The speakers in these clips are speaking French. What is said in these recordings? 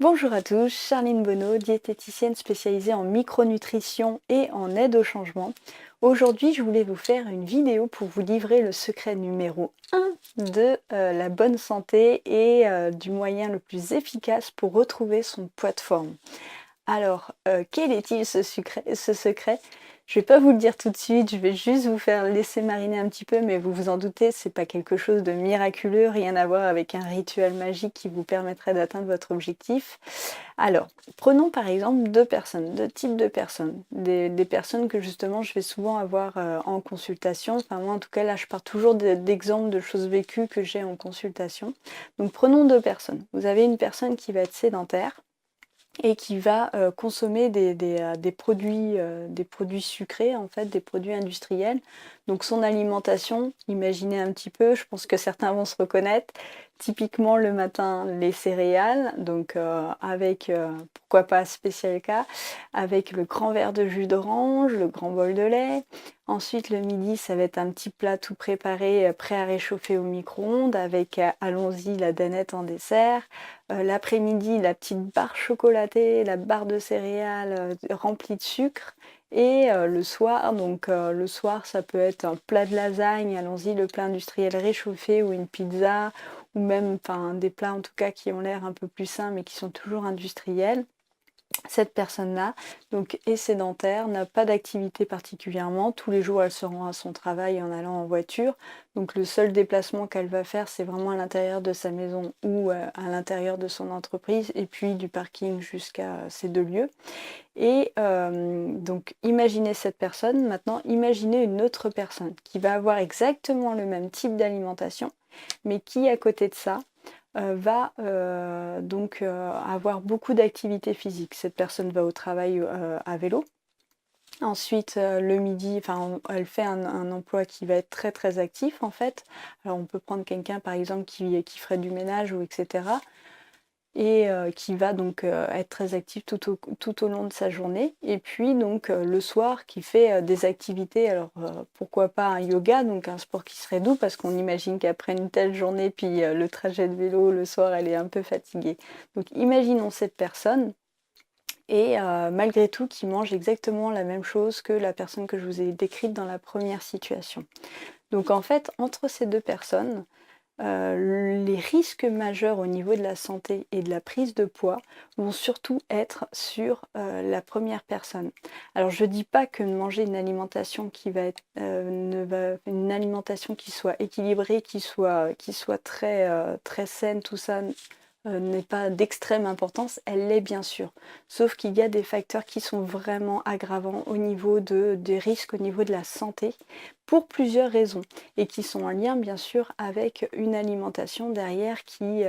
Bonjour à tous, Charline Bonneau, diététicienne spécialisée en micronutrition et en aide au changement. Aujourd'hui, je voulais vous faire une vidéo pour vous livrer le secret numéro 1 de la bonne santé et du moyen le plus efficace pour retrouver son poids de forme. Alors, quel est-il ce secret? Je vais pas vous le dire tout de suite, je vais juste vous faire laisser mariner un petit peu, mais vous vous en doutez, c'est pas quelque chose de miraculeux, rien à voir avec un rituel magique qui vous permettrait d'atteindre votre objectif. Alors, prenons par exemple deux types de personnes. Des personnes que justement je vais souvent avoir en consultation. Enfin moi en tout cas là je pars toujours d'exemples de choses vécues que j'ai en consultation. Donc prenons deux personnes. Vous avez une personne qui va être sédentaire et qui va consommer des produits sucrés, en fait, des produits industriels. Donc son alimentation, imaginez un petit peu, je pense que certains vont se reconnaître. Typiquement le matin, les céréales, donc avec, pourquoi pas spécial cas, avec le grand verre de jus d'orange, le grand bol de lait. Ensuite, le midi, ça va être un petit plat tout préparé, prêt à réchauffer au micro-ondes, avec, allons-y, la danette en dessert. L'après-midi, la petite barre chocolatée, la barre de céréales remplie de sucre. Et le soir, le soir, ça peut être un plat de lasagne, allons-y, le plat industriel réchauffé ou une pizza, ou même des plats en tout cas qui ont l'air un peu plus sains mais qui sont toujours industriels. Cette personne-là, donc, est sédentaire, n'a pas d'activité particulièrement. Tous les jours, elle se rend à son travail en allant en voiture. Donc le seul déplacement qu'elle va faire, c'est vraiment à l'intérieur de sa maison ou à l'intérieur de son entreprise, et puis du parking jusqu'à ces deux lieux. Et donc imaginez cette personne. Maintenant, imaginez une autre personne qui va avoir exactement le même type d'alimentation, mais qui, à côté de ça, va avoir beaucoup d'activités physiques. Cette personne va au travail à vélo. Ensuite, le midi, elle fait un emploi qui va être très très actif en fait. Alors on peut prendre quelqu'un par exemple qui ferait du ménage ou etc. Et qui va donc être très actif tout au long de sa journée. Et puis donc le soir qui fait des activités, alors pourquoi pas un yoga, donc un sport qui serait doux parce qu'on imagine qu'après une telle journée, puis le trajet de vélo le soir, elle est un peu fatiguée. Donc imaginons cette personne et malgré tout qui mange exactement la même chose que la personne que je vous ai décrite dans la première situation. Donc en fait, entre ces deux personnes, les risques majeurs au niveau de la santé et de la prise de poids vont surtout être sur la première personne. Alors je ne dis pas que manger une alimentation une alimentation qui soit équilibrée, qui soit très, très saine, tout ça n'est pas d'extrême importance, elle l'est bien sûr. Sauf qu'il y a des facteurs qui sont vraiment aggravants au niveau des risques, au niveau de la santé, pour plusieurs raisons, et qui sont en lien bien sûr avec une alimentation derrière qui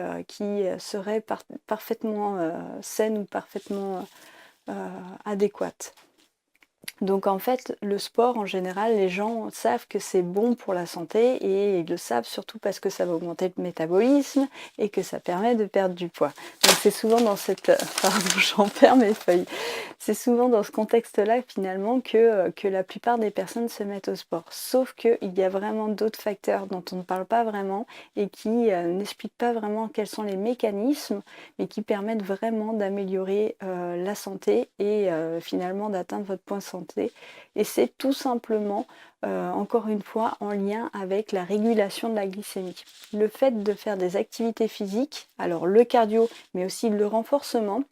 serait parfaitement saine ou parfaitement adéquate. Donc en fait, le sport en général, les gens savent que c'est bon pour la santé et ils le savent surtout parce que ça va augmenter le métabolisme et que ça permet de perdre du poids. Donc c'est souvent dans cette... Pardon, j'en perds mes feuilles. C'est souvent dans ce contexte-là finalement que la plupart des personnes se mettent au sport. Sauf qu'il y a vraiment d'autres facteurs dont on ne parle pas vraiment et qui n'expliquent pas vraiment quels sont les mécanismes, mais qui permettent vraiment d'améliorer la santé et finalement d'atteindre votre point santé. Et c'est tout simplement, encore une fois, en lien avec la régulation de la glycémie. Le fait de faire des activités physiques, alors le cardio, mais aussi le renforcement,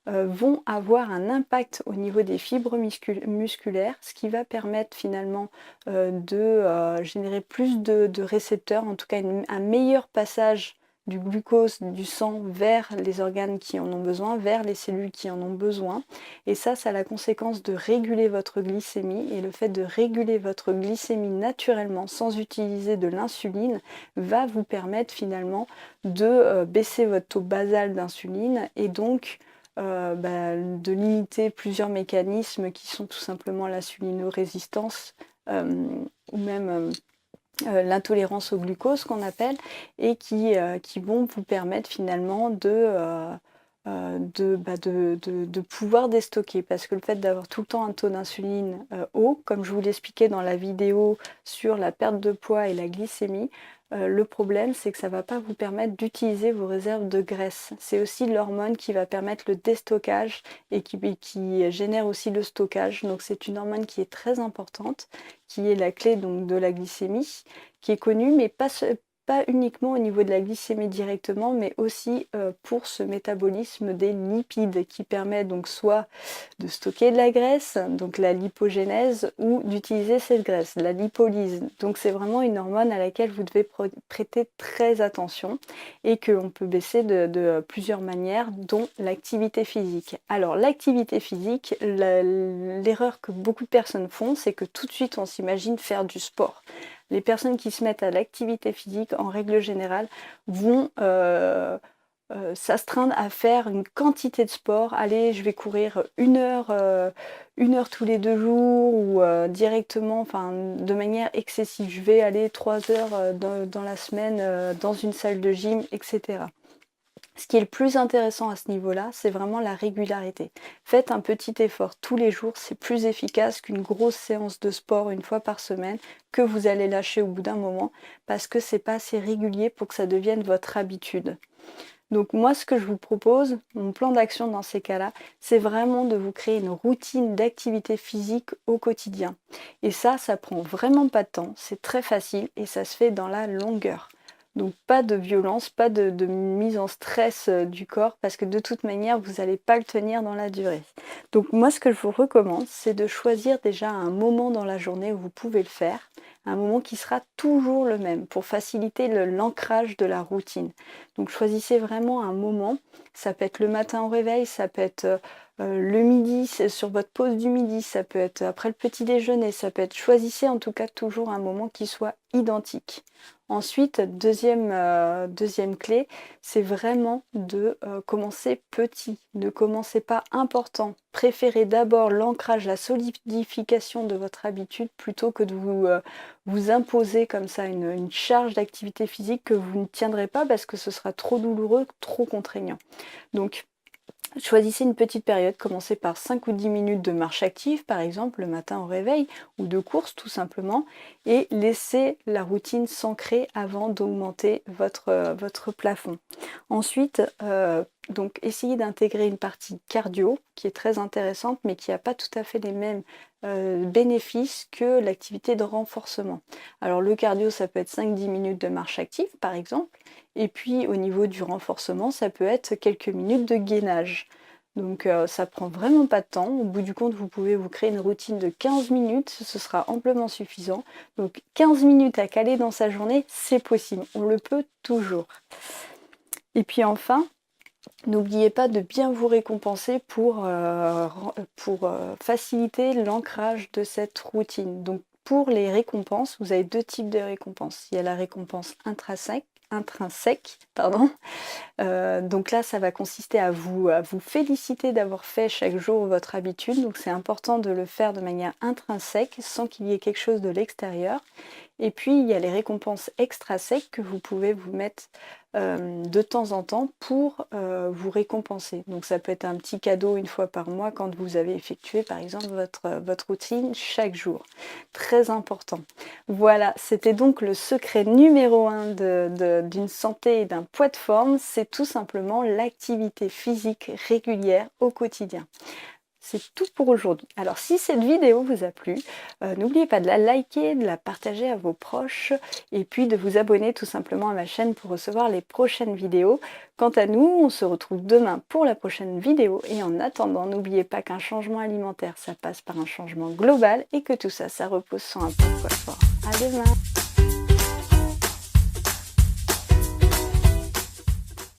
vont avoir un impact au niveau des fibres musculaires, ce qui va permettre finalement de générer plus de récepteurs, en tout cas un meilleur passage du glucose du sang vers les organes qui en ont besoin, vers les cellules qui en ont besoin. Et ça a la conséquence de réguler votre glycémie. Et le fait de réguler votre glycémie naturellement, sans utiliser de l'insuline, va vous permettre finalement de baisser votre taux basal d'insuline et donc de limiter plusieurs mécanismes qui sont tout simplement l'insulinorésistance ou même l'intolérance au glucose qu'on appelle, et qui vont vous permettre finalement de pouvoir déstocker. Parce que le fait d'avoir tout le temps un taux d'insuline haut, comme je vous l'expliquais dans la vidéo sur la perte de poids et la glycémie, le problème, c'est que ça ne va pas vous permettre d'utiliser vos réserves de graisse. C'est aussi l'hormone qui va permettre le déstockage et qui génère aussi le stockage. Donc c'est une hormone qui est très importante, qui est la clé donc, de la glycémie, qui est connue, mais pas uniquement au niveau de la glycémie directement, mais aussi pour ce métabolisme des lipides qui permet donc soit de stocker de la graisse, donc la lipogénèse, ou d'utiliser cette graisse, la lipolyse. Donc c'est vraiment une hormone à laquelle vous devez prêter très attention et qu'on peut baisser de plusieurs manières, dont l'activité physique. Alors l'activité physique, l'erreur que beaucoup de personnes font, c'est que tout de suite on s'imagine faire du sport. Les personnes qui se mettent à l'activité physique, en règle générale, vont s'astreindre à faire une quantité de sport. Allez, je vais courir 1 heure tous les 2 jours ou directement, enfin de manière excessive. Je vais aller 3 heures dans la semaine dans une salle de gym, etc. Ce qui est le plus intéressant à ce niveau-là, c'est vraiment la régularité. Faites un petit effort tous les jours, c'est plus efficace qu'une grosse séance de sport une fois par semaine que vous allez lâcher au bout d'un moment parce que c'est pas assez régulier pour que ça devienne votre habitude. Donc moi, ce que je vous propose, mon plan d'action dans ces cas-là, c'est vraiment de vous créer une routine d'activité physique au quotidien. Et ça prend vraiment pas de temps, c'est très facile et ça se fait dans la longueur. Donc pas de violence, pas de mise en stress du corps parce que de toute manière, vous n'allez pas le tenir dans la durée. Donc moi, ce que je vous recommande, c'est de choisir déjà un moment dans la journée où vous pouvez le faire, un moment qui sera toujours le même pour faciliter l'ancrage de la routine. Donc choisissez vraiment un moment, ça peut être le matin au réveil, ça peut être le midi, sur votre pause du midi, ça peut être après le petit déjeuner, ça peut être, choisissez en tout cas toujours un moment qui soit identique. Ensuite, deuxième clé, c'est vraiment de commencer petit. Ne commencez pas important. Préférez d'abord l'ancrage, la solidification de votre habitude plutôt que de vous imposer comme ça une charge d'activité physique que vous ne tiendrez pas parce que ce sera trop douloureux, trop contraignant. Donc, choisissez une petite période, commencez par 5 ou 10 minutes de marche active, par exemple le matin au réveil, ou de course tout simplement, et laissez la routine s'ancrer avant d'augmenter votre plafond. Ensuite, donc essayez d'intégrer une partie cardio qui est très intéressante, mais qui n'a pas tout à fait les mêmes bénéfices que l'activité de renforcement. Alors le cardio, ça peut être 5-10 minutes de marche active, par exemple, et puis au niveau du renforcement, ça peut être quelques minutes de gainage. Donc ça prend vraiment pas de temps. Au bout du compte, vous pouvez vous créer une routine de 15 minutes, ce sera amplement suffisant. Donc 15 minutes à caler dans sa journée, c'est possible, on le peut toujours. Et puis enfin, n'oubliez pas de bien vous récompenser pour faciliter l'ancrage de cette routine. Donc pour les récompenses, vous avez 2 types de récompenses. Il y a la récompense intrinsèque, donc là ça va consister à vous féliciter d'avoir fait chaque jour votre habitude. Donc c'est important de le faire de manière intrinsèque sans qu'il y ait quelque chose de l'extérieur. Et puis il y a les récompenses extrinsèques que vous pouvez vous mettre de temps en temps pour vous récompenser. Donc ça peut être un petit cadeau une fois par mois quand vous avez effectué par exemple votre routine chaque jour. Très important. Voilà, c'était donc le secret numéro 1 d'une santé et d'un poids de forme, c'est tout simplement l'activité physique régulière au quotidien. C'est tout pour aujourd'hui. Alors si cette vidéo vous a plu, n'oubliez pas de la liker, de la partager à vos proches et puis de vous abonner tout simplement à ma chaîne pour recevoir les prochaines vidéos. Quant à nous, on se retrouve demain pour la prochaine vidéo et en attendant, n'oubliez pas qu'un changement alimentaire, ça passe par un changement global et que tout ça, ça repose sur un poids fort. À demain!